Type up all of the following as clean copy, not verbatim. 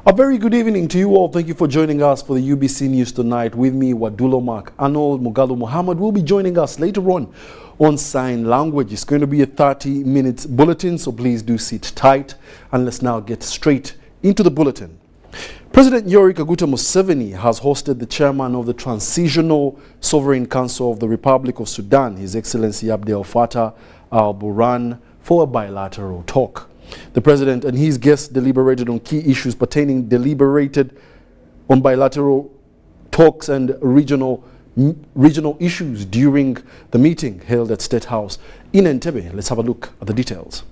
A very good evening to you all. Thank you for joining us for the UBC News tonight. With me, Wadulo Mark. Arnold Mugalu Muhammad will be joining us later on sign language. It's going to be a 30-minute bulletin, so please do sit tight. And let's now get straight into the bulletin. President Yoweri Kaguta Museveni has hosted the chairman of the Transitional Sovereign Council of the Republic of Sudan, His Excellency Abdel Fattah al-Burhan, for a bilateral talk. The president and his guests deliberated on key issues on bilateral talks and regional issues during the meeting held at State House in Entebbe. Let's have a look at the details.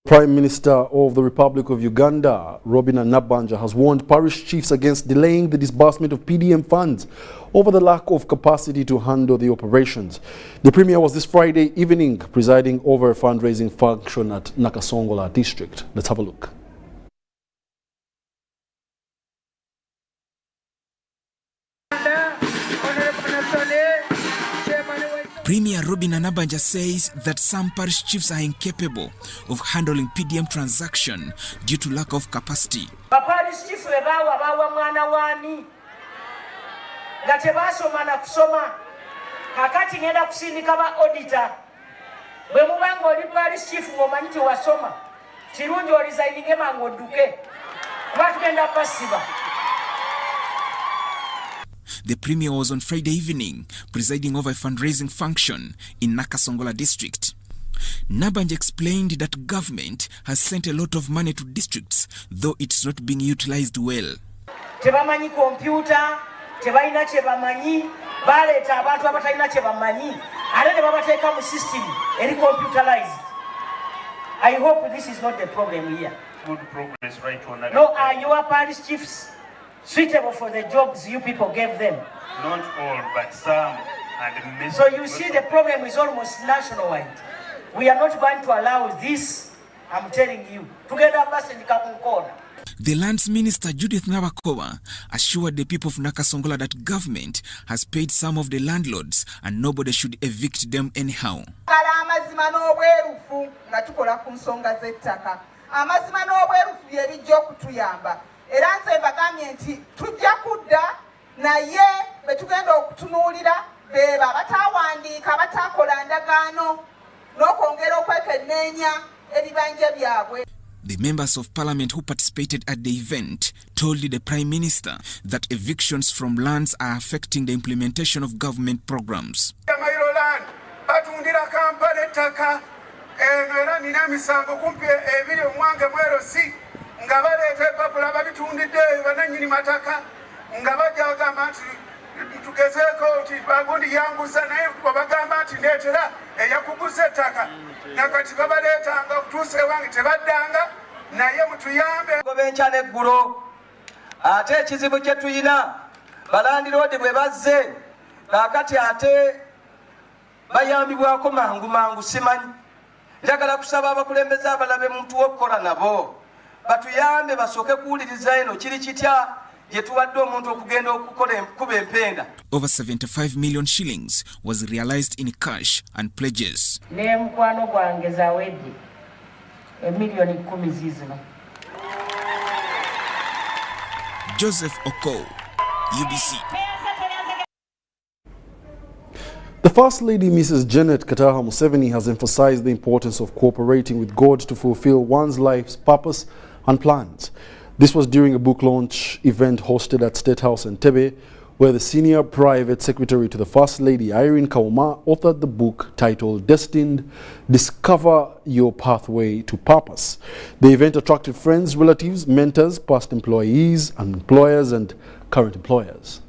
Prime Minister of the Republic of Uganda, Robinah Nabbanja, has warned parish chiefs against delaying the disbursement of PDM funds over the lack of capacity to handle the operations. The Premier was this Friday evening presiding over a fundraising function at Nakasongola district. Let's have a look. Premier Robinah Nabbanja says that some parish chiefs are incapable of handling PDM transaction due to lack of capacity. Parish chiefs bawa mwana wani ngate basoma na kusoma kakati ngenda kusindika ba auditor bwe mubango oli parish chief ngomanyiti wasoma kirungi resigninge mango duke batugenda pasiba. The Premier was on Friday evening presiding over a fundraising function in Nakasongola district. Nabbanja explained that government has sent a lot of money to districts, though it's not being utilized well. Tebamanyi computer, tebalina chebamanyi, baleta abantu abatalina chebamanyi, ate ne babateeka mu system eri computerized. I hope this is not the problem here. Good progress right on that. No, are your parish chiefs suitable for the jobs you people gave them? Not all, but some. And so you see, the problem is almost nationwide. We are not going to allow this, I'm telling you. Together, the Lands Minister Judith Nabakoba assured the people of Nakasongola that government has paid some of the landlords and nobody should evict them anyhow. Era nze bagambye nti tujja kudda naye betugenda okutunuulira beba batawandiika batakola ndagaano n'okwongera okwekenneenya ebibanja byabwe. The members of parliament who participated at the event told the Prime Minister that evictions from lands are affecting the implementation of government programs. nga baleeta epapula babitundidde bananyini mataka nga bajja bagamba nti tugezeeko nti bagundi yanguza naye babagamba nti ndeetera eyakuguza ettaka nakati babaleetanga okutuusa ewange tebaddanga naye mutuyambe benkya n'eggulo ate ekizibu kye tulina balandiroodi bwe bazze kaakati ate bayambibwako mangu simanyi. Njagala kusaba abakulembeze abalabe muntu w'okukola nabo batuyambe basooke kuwuliriza eno kiri kitya gye tuwadde omuntu okugenda okukuba empenda. Over 75 million shillings was realized in cash and pledges. Ne mukwano gwange zawedde emiliyoni 10 zizino. Joseph Oko, UBC. The First Lady, Mrs. Janet Kataha Museveni, has emphasized the importance of cooperating with God to fulfill one's life's purpose and plans. This was during a book launch event hosted at State House Entebbe, where the senior private secretary to the First Lady, Irene Kauma, authored the book titled Destined: Discover Your Pathway to Purpose. The event attracted friends, relatives, mentors, past employees, and employers and current employers.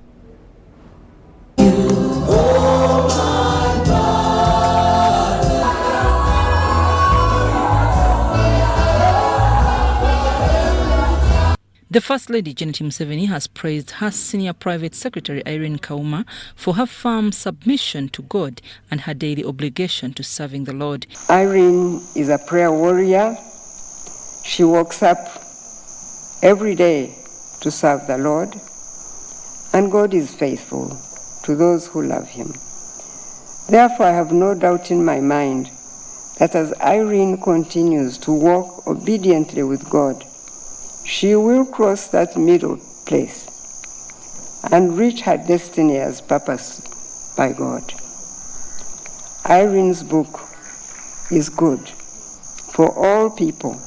The First Lady, Janet Museveni, has praised her senior private secretary, Irene Kauma, for her firm submission to God and her daily obligation to serving the Lord. Irene is a prayer warrior. She wakes up every day to serve the Lord, and God is faithful to those who love him. Therefore, I have no doubt in my mind that as Irene continues to walk obediently with God, she will cross that middle place and reach her destiny as purposed by God. Irene's book is good for all people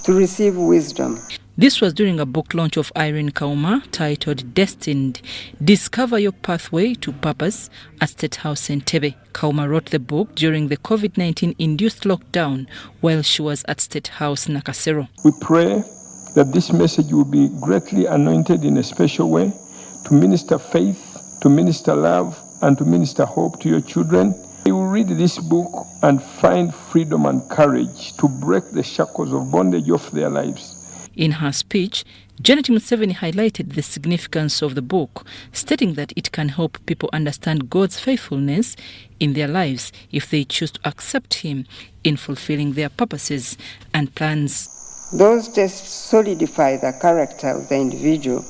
to receive wisdom. This was during a book launch of Irene Kauma titled Destined: Discover Your Pathway to Purpose at State House Entebbe. Kauma wrote the book during the COVID-19 induced lockdown while she was at State House Nakasero. We pray that this message will be greatly anointed in a special way to minister faith, to minister love, and to minister hope to your children. They will read this book and find freedom and courage to break the shackles of bondage off their lives. In her speech, Janet Museveni highlighted the significance of the book, stating that it can help people understand God's faithfulness in their lives if they choose to accept him in fulfilling their purposes and plans. Those tests solidify the character of the individual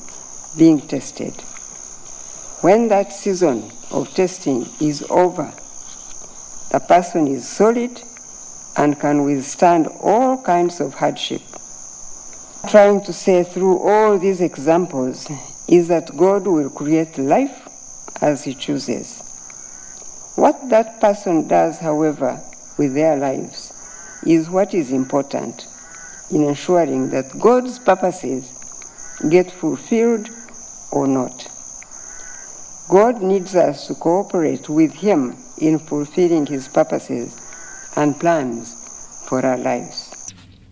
being tested. When that season of testing is over, the person is solid and can withstand all kinds of hardship. Trying to say through all these examples is that God will create life as he chooses. What that person does, however, with their lives is what is important in ensuring that God's purposes get fulfilled or not. God needs us to cooperate with him in fulfilling his purposes and plans for our lives.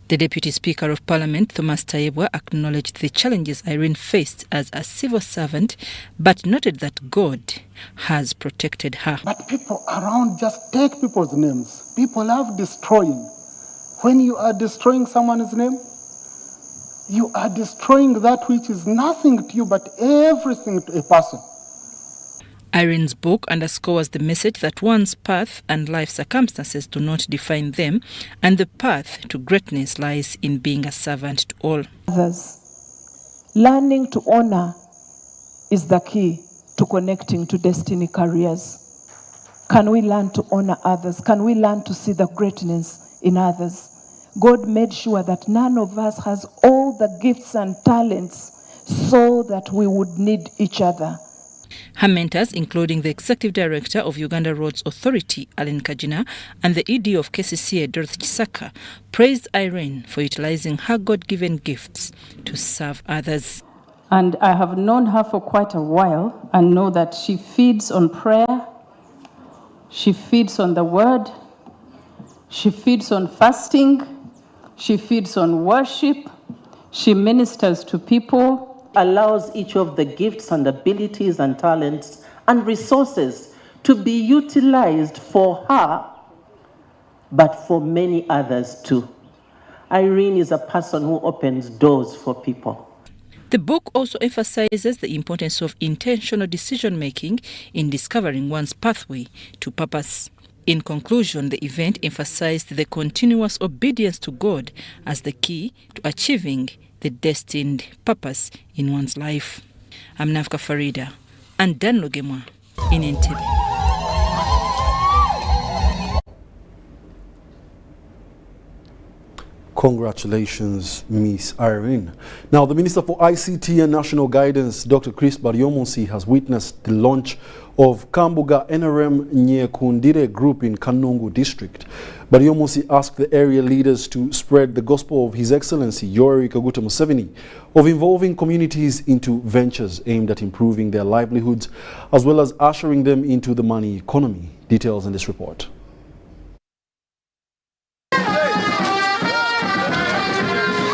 The Deputy Speaker of Parliament, Thomas Tayebwa, acknowledged the challenges Irene faced as a civil servant, but noted that God has protected her. But people around just take people's names. People love destroying. When you are destroying someone's name, you are destroying that which is nothing to you but everything to a person. Irene's book underscores the message that one's path and life circumstances do not define them, and the path to greatness lies in being a servant to all. Others. Learning to honor is the key to connecting to destiny careers. Can we learn to honor others? Can we learn to see the greatness in others? God made sure that none of us has all the gifts and talents so that we would need each other. Her mentors, including the Executive Director of Uganda Roads Authority, Allen Kajina, and the ED of KCCA, Dorothy Chisaka, praised Irene for utilizing her God-given gifts to serve others. And I have known her for quite a while and know that she feeds on prayer, she feeds on the word, she feeds on fasting, she feeds on worship, she ministers to people, allows each of the gifts and abilities and talents and resources to be utilized for her, but for many others too. Irene is a person who opens doors for people. The book also emphasizes the importance of intentional decision-making in discovering one's pathway to purpose. In conclusion, the event emphasized the continuous obedience to God as the key to achieving the destined purpose in one's life. I'm Nafka Farida and Dan Logemwa in Entebbe. Congratulations, Miss Irene. Now, the Minister for ICT and National Guidance, Dr. Chris Baryomunsi, has witnessed the launch of Kambuga NRM Nyekundire group in Kanungu district. Baryomunsi asked the area leaders to spread the gospel of His Excellency Yoweri Kaguta Museveni of involving communities into ventures aimed at improving their livelihoods as well as ushering them into the money economy. Details in this report.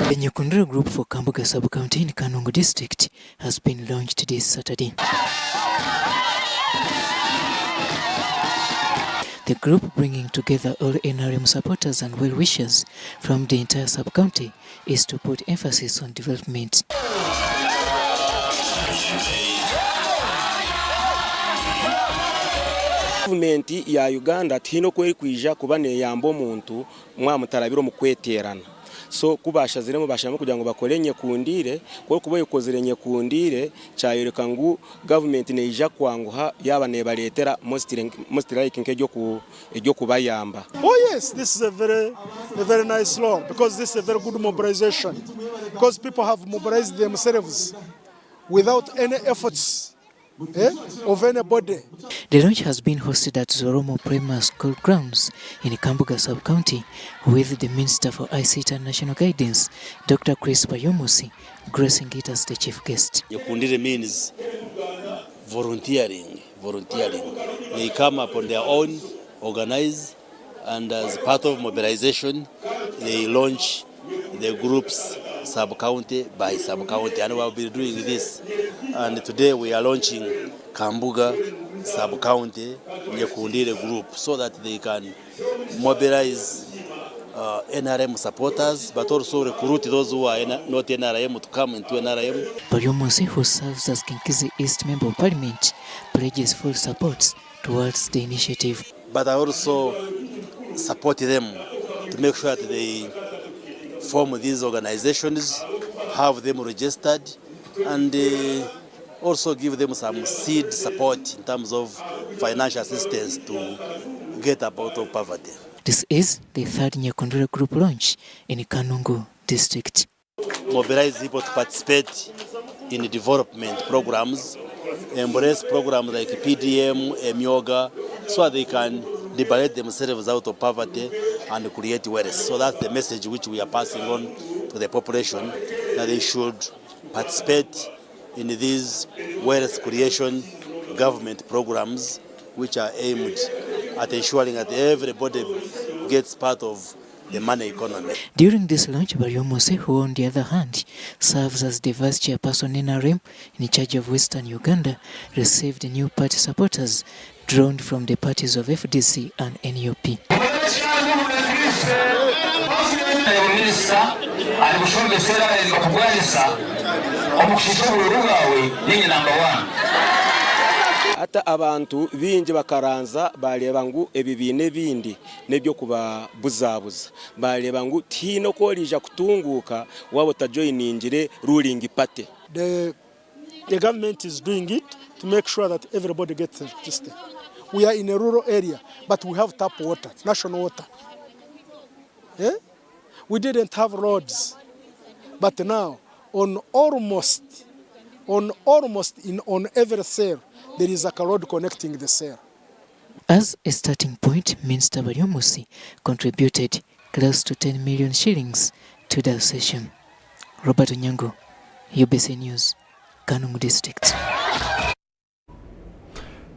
The Nyekundire group for Kambuga sub-county in Kanungu district has been launched this Saturday. The group, bringing together all NRM supporters and well-wishers from the entire sub-county, is to put emphasis on development. Government ya Uganda tino kweri kwija kuba neyamba omuntu mwamutarabiro mu kweterana. So kubasha ziremo bashamo kugira ngo bakore Nyekundire ko kuba yikozire Nyekundire cyayereka ngo government neija kwanguha yaba nebaletera most like nk'ejyo kubayamba. Oh yes, this is a very nice law because this is a very good mobilization because people have mobilized themselves without any efforts of anybody. The launch has been hosted at Zoromo Primary School grounds in Kambuga sub-county with the Minister for ICT and National Guidance, Dr. Chris Baryomunsi, gracing it as the chief guest. Nyekundire means volunteering. They come up on their own, organize, and as part of mobilization, they launch the groups sub-county by sub-county, and we will be doing this. And today we are launching Kambuga sub-county Nyekundire group so that they can mobilize NRM supporters, but also recruit those who are not NRM to come into NRM. Baryomunsi, who serves as Kinkizi East Member of Parliament, pledges full support towards the initiative. But I also support them to make sure that they form these organizations, have them registered, and also give them some seed support in terms of financial assistance to get out of poverty. This is the third Nyekundire group launch in Kanungu district. Mobilize people to participate in development programs, embrace programs like PDM, Yoga, so that they can liberate themselves out of poverty and create wealth. So that's the message which we are passing on to the population, that they should participate in these wealth creation government programs which are aimed at ensuring that everybody gets part of the money economy. During this launch, Baryomunsi, who on the other hand serves as the vice chairperson NRM in charge of Western Uganda, received new party supporters drawn from the parties of FDC and NUP. Ata abantu bingi bakaranza baleba ngu ebibine bindi nebyo kuba buzabuza baleba ngu tino kolija kutunguka wabo tajoiningire ruling party. The government is doing it to make sure that everybody gets registered. We are in a rural area, but we have tap water, national water. We didn't have roads, but now on every cell there is a road connecting the cell. As a starting point, Minister Baryomunsi contributed close to 10 million shillings to the session. Robert Onyango, UBC News, Kanungu District.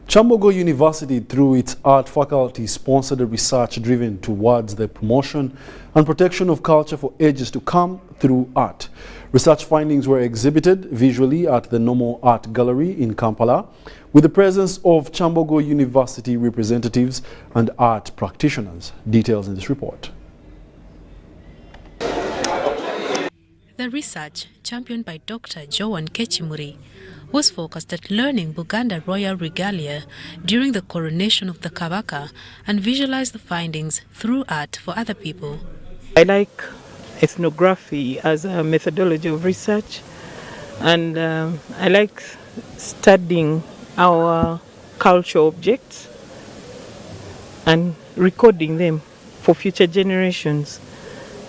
Chambogo University, through its art faculty, sponsored a research driven towards the promotion and protection of culture for ages to come through art. Research findings were exhibited visually at the Nomo Art Gallery in Kampala, with the presence of Chambogo University representatives and art practitioners. Details in this report. The research, championed by Dr. Joan Kechimuri, was focused at learning Buganda royal regalia during the coronation of the Kabaka and visualize the findings through art for other people. I like ethnography as a methodology of research, and I like studying our cultural objects and recording them for future generations.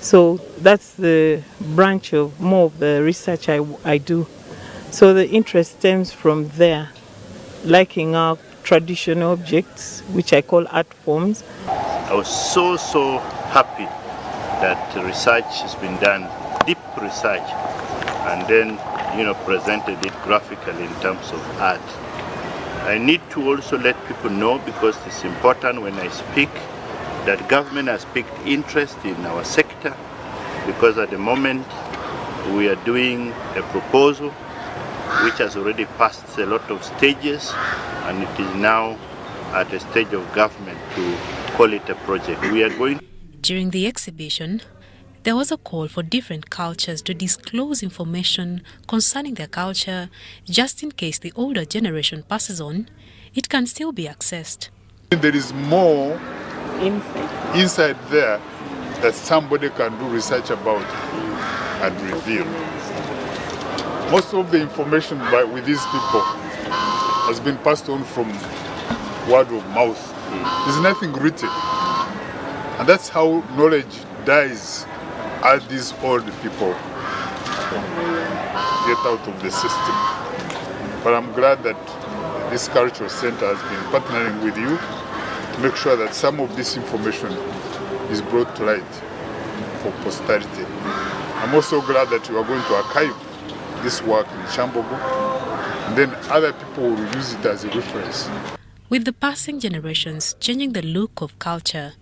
So that's the branch of more of the research I do. So the interest stems from there, liking our traditional objects, which I call art forms. I was so happy that research has been done, deep research, and then presented it graphically in terms of art. I need to also let people know, because it's important when I speak, that government has picked interest in our sector, because at the moment we are doing a proposal which has already passed a lot of stages, and it is now at a stage of government to call it a project. We are going. During the exhibition, there was a call for different cultures to disclose information concerning their culture, just in case the older generation passes on, it can still be accessed. There is more inside there that somebody can do research about and reveal. Most of the information with these people has been passed on from word of mouth. There's nothing written. And that's how knowledge dies as these old people get out of the system. But I'm glad that this cultural center has been partnering with you to make sure that some of this information is brought to light for posterity. I'm also glad that you are going to archive this work in Chambogo, and then other people will use it as a reference. With the passing generations changing the look of culture,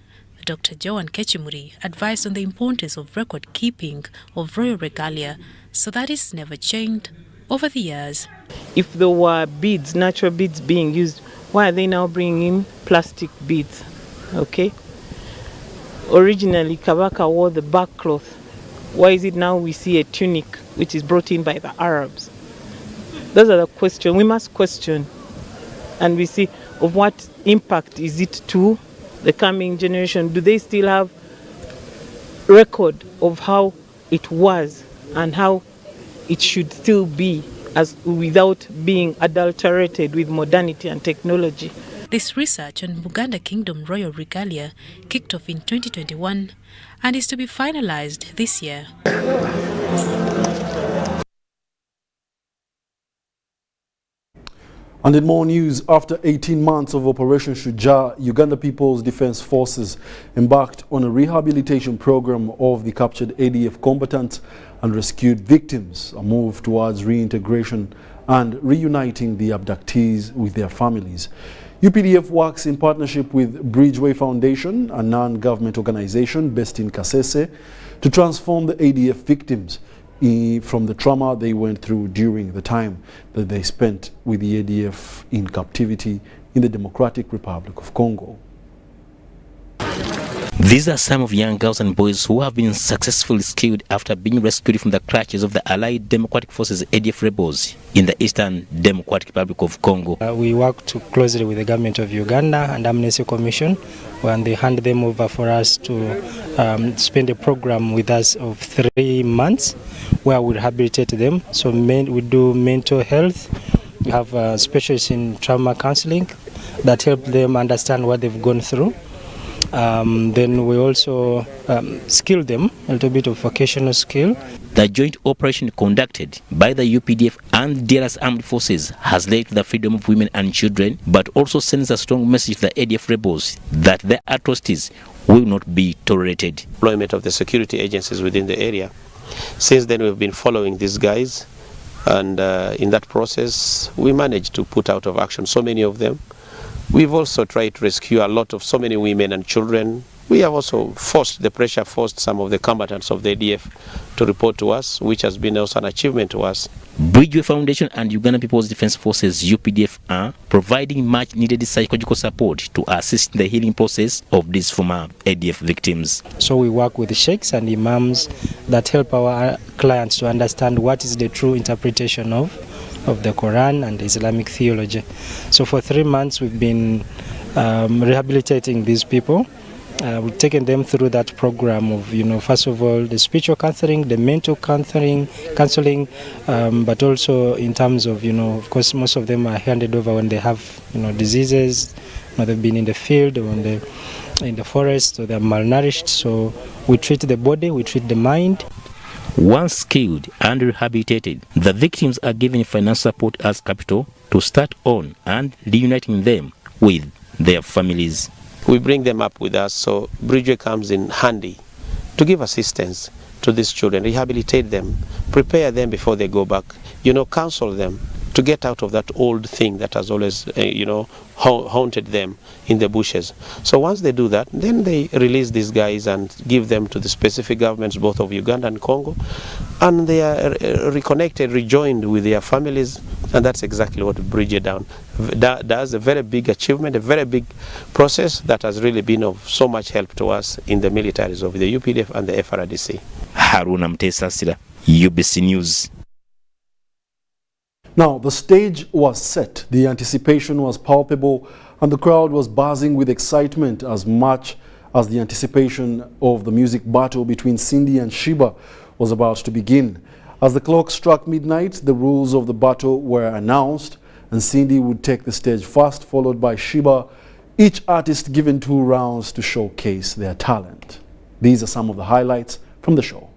Dr. Joan Kechimuri advised on the importance of record keeping of royal regalia so that it's never changed over the years. If there were beads, natural beads being used, why are they now bringing in plastic beads? Okay. Originally, Kabaka wore the back cloth. Why is it now we see a tunic which is brought in by the Arabs? Those are the questions we must question, and we see of what impact is it to the coming generation. Do they still have record of how it was and how it should still be, as without being adulterated with modernity and technology? This research on Buganda Kingdom Royal Regalia kicked off in 2021 and is to be finalized this year. And in more news, after 18 months of Operation Shujaa, Uganda People's Defense Forces embarked on a rehabilitation program of the captured ADF combatants and rescued victims, a move towards reintegration and reuniting the abductees with their families. UPDF works in partnership with Bridgeway Foundation, a non-government organization based in Kasese, to transform the ADF victims from the trauma they went through during the time that they spent with the ADF in captivity in the Democratic Republic of Congo. These are some of young girls and boys who have been successfully rescued after being rescued from the clutches of the Allied Democratic Forces ADF rebels in the Eastern Democratic Republic of Congo. We work closely with the government of Uganda and Amnesty Commission when they hand them over for us to spend a program with us of 3 months where we rehabilitate them. So we do mental health. We have specialists in trauma counseling that help them understand what they've gone through. Then we also skill them a little bit of vocational skill. The joint operation conducted by the UPDF and DRS armed forces has led to the freedom of women and children, but also sends a strong message to the ADF rebels that their atrocities will not be tolerated. Deployment of the security agencies within the area. Since then, we've been following these guys, and in that process, we managed to put out of action so many of them. We've also tried to rescue so many women and children We have also forced some of the combatants of the ADF to report to us, which has been also an achievement to us. Bridgeway Foundation and Uganda People's Defence Forces UPDF are providing much needed psychological support to assist in the healing process of these former ADF victims. So we work with sheikhs and imams that help our clients to understand what is the true interpretation of the Quran and Islamic theology. So for 3 months we've been rehabilitating these people. We've taken them through that program of, first of all, the spiritual counseling, the mental counseling, but also in terms of, of course, most of them are handed over when they have, diseases. They've been in the field or in the forest, so they're malnourished. So we treat the body, we treat the mind. Once skilled and rehabilitated, the victims are given financial support as capital to start on and reuniting them with their families. We bring them up with us, so Bridgeway comes in handy to give assistance to these children, rehabilitate them, prepare them before they go back, counsel them to get out of that old thing that has always, haunted them in the bushes. So once they do that, then they release these guys and give them to the specific governments, both of Uganda and Congo, and they are reconnected, rejoined with their families, and that's exactly what Bridgeway does. A very big achievement, a very big process that has really been of so much help to us in the militaries of the UPDF and the FRDC. Haruna Mtesa, UBC News. Now, the stage was set, the anticipation was palpable, and the crowd was buzzing with excitement as much as the anticipation of the music battle between Cindy and Sheebah was about to begin. As the clock struck midnight, the rules of the battle were announced, and Cindy would take the stage first, followed by Sheebah, each artist given 2 rounds to showcase their talent. These are some of the highlights from the show.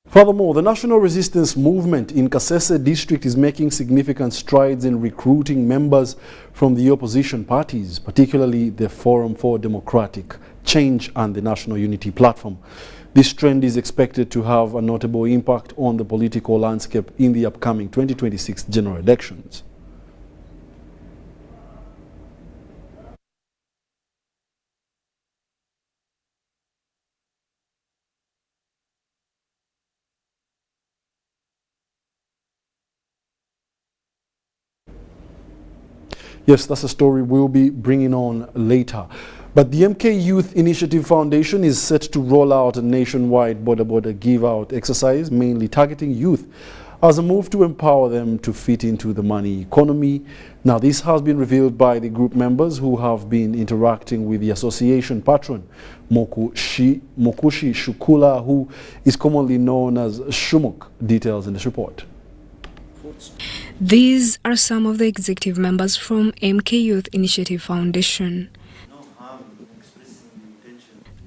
Furthermore, the national resistance movement in Kasese district is making significant strides in recruiting members from the opposition parties, particularly the Forum for Democratic Change and the National Unity Platform. This trend is expected to have a notable impact on the political landscape in the upcoming 2026 general elections. Yes, that's a story we'll be bringing on later. But the MK Youth Initiative Foundation is set to roll out a nationwide border give-out exercise, mainly targeting youth as a move to empower them to fit into the money economy. Now, this has been revealed by the group members who have been interacting with the association patron, Mokushi Shukula, who is commonly known as Shumuk. Details in this report. These are some of the executive members from MK Youth Initiative Foundation.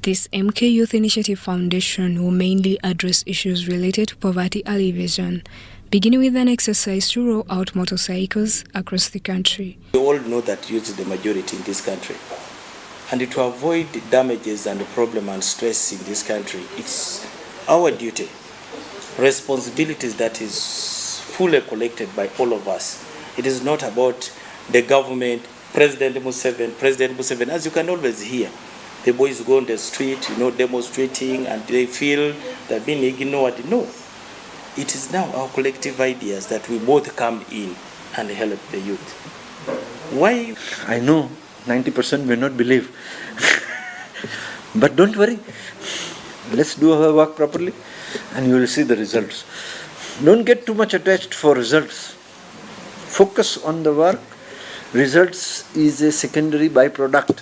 This MK Youth Initiative Foundation will mainly address issues related to poverty alleviation, beginning with an exercise to roll out motorcycles across the country. We all know that youth is the majority in this country. And to avoid damages and the problem and stress in this country, it's our duty, responsibilities that is fully collected by all of us. It is not about the government, President Museveni, as you can always hear. The boys go on the street, demonstrating, and they feel they're being ignored. No, it is now our collective ideas that we both come in and help the youth. Why? I know 90% may not believe, but don't worry. Let's do our work properly, and you will see the results. Don't get too much attached for results. Focus on the work. Results is a secondary byproduct.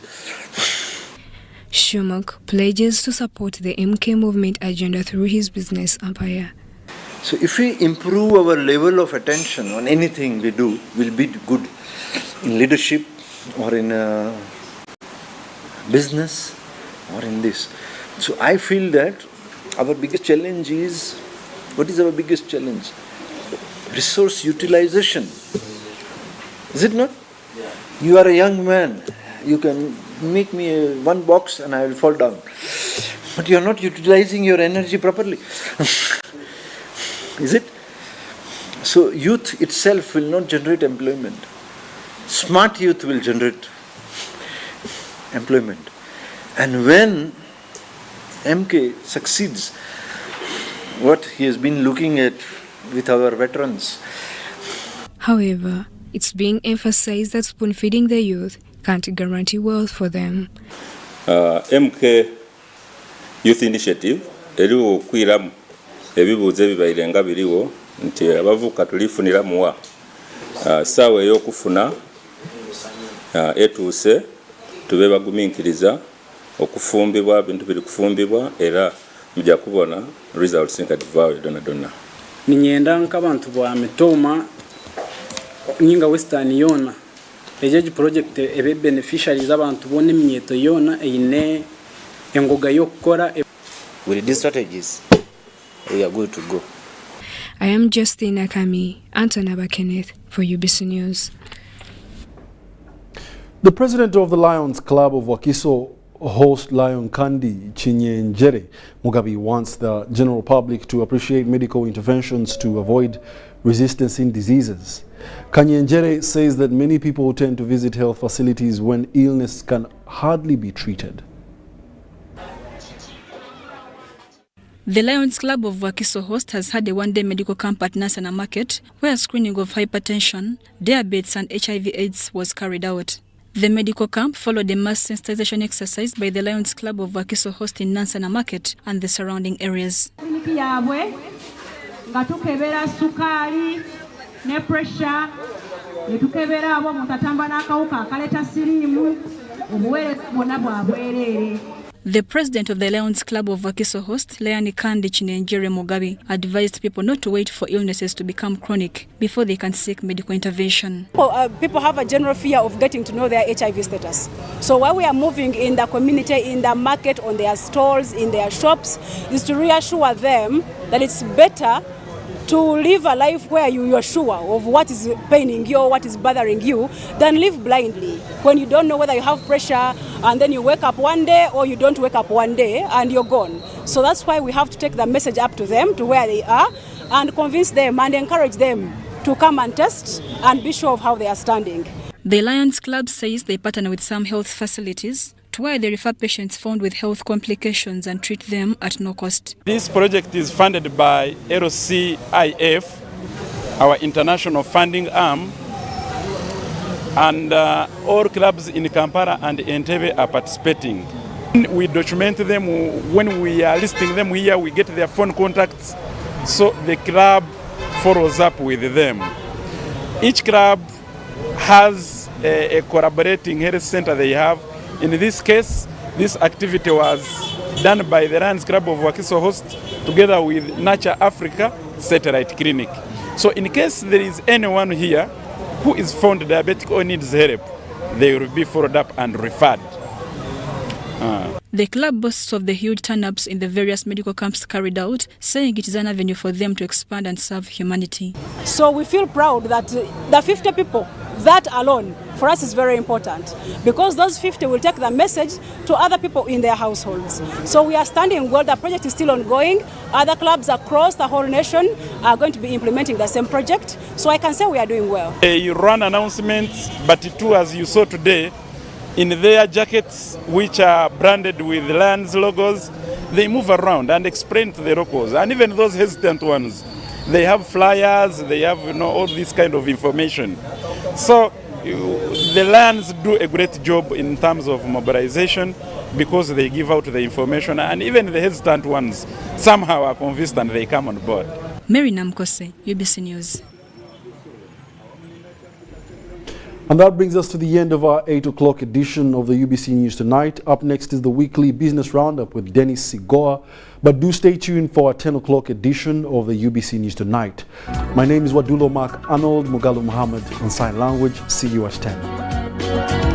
Shumuk pledges to support the MK movement agenda through his business empire. So if we improve our level of attention on anything we do, we'll be good in leadership or in business or in this. So I feel that our biggest challenge is, what is our biggest challenge? Resource utilization. Is it not? You are a young man. You can make me one box and I will fall down. But you are not utilizing your energy properly. Is it? So youth itself will not generate employment. Smart youth will generate employment. And when MK succeeds, what he has been looking at with our veterans. However, it's being emphasized that spoon-feeding the youth can't guarantee wealth for them. MK Youth Initiative eliwo kwiramu ebibuuzo ebibaire biriwo nti abavuka tulifunira muwa saawa ey'okufuna etuuse tube bagumiikiriza okufumbibwa bintu biri kufumbibwa era mujja kubona results nkadivayo donna ninyenda nk'abantu ba mitoma nyinga western yona ejeji project ebe beneficiaries abantu bone myeto yona eine engoga yokora. With these strategies we are good to go. I am Justina Kami, Antonaba Kenneth for UBC News. The president of the Lions Club of Wakiso host Lion Kandi Chinyenjere Mugabe wants the general public to appreciate medical interventions to avoid resistance in diseases. Kanyenjere says that many people tend to visit health facilities when illness can hardly be treated. The Lions Club of Wakiso Host has had a one-day medical camp at Nansana Market where a screening of hypertension, diabetes and HIV/AIDS was carried out. The medical camp followed a mass sensitization exercise by the Lions Club of Wakiso Host in Nansana Market and the surrounding areas. Ne pressure netukebera abo mutatamba nakawuka akaleta sirimu obuweereza bwonna bwa bwereere. The president of the Lions Club of Wakiso Host, Leani Kandi Chinyenjere Mugabe, advised people not to wait for illnesses to become chronic before they can seek medical intervention. People have a general fear of getting to know their HIV status. So while we are moving in the community, in the market, on their stalls, in their shops, is to reassure them that it's better to live a life where you are sure of what is paining you, what is bothering you, than live blindly when you don't know whether you have pressure and then you wake up one day or you don't wake up one day and you're gone. So that's why we have to take the message up to them, to where they are, and convince them and encourage them to come and test and be sure of how they are standing. The Lions Club says they partner with some health facilities to where they refer patients found with health complications and treat them at no cost. This project is funded by LCIF, our international funding arm, and all clubs in Kampala and Entebbe are participating. We document them. When we are listing them here, we get their phone contacts, so the club follows up with them. Each club has a collaborating health center they have. In this case, this activity was done by the Lions Club of Wakiso Host together with Nurture Africa Satellite Clinic. So in case there is anyone here who is found diabetic or needs help, they will be followed up and referred. The club boasts of the huge turn-ups in the various medical camps carried out, saying it is an avenue for them to expand and serve humanity. So we feel proud that the 50 people, that alone, for us is very important, because those 50 will take the message to other people in their households. So we are standing well. The project is still ongoing. Other clubs across the whole nation are going to be implementing the same project. So I can say we are doing well. You run announcements, but too, as you saw today, in their jackets, which are branded with Lions logos, they move around and explain to the locals. And even those hesitant ones, they have flyers, they have all this kind of information. So the Lions do a great job in terms of mobilization because they give out the information, and even the hesitant ones somehow are convinced and they come on board. Mary Namkose, UBC News. And that brings us to the end of our 8 o'clock edition of the UBC News Tonight. Up next is the weekly business roundup with Dennis Sigoa. But do stay tuned for our 10 o'clock edition of the UBC News Tonight. My name is Wadulo Mark Arnold Mugalu Muhammad on Sign Language. See you at 10.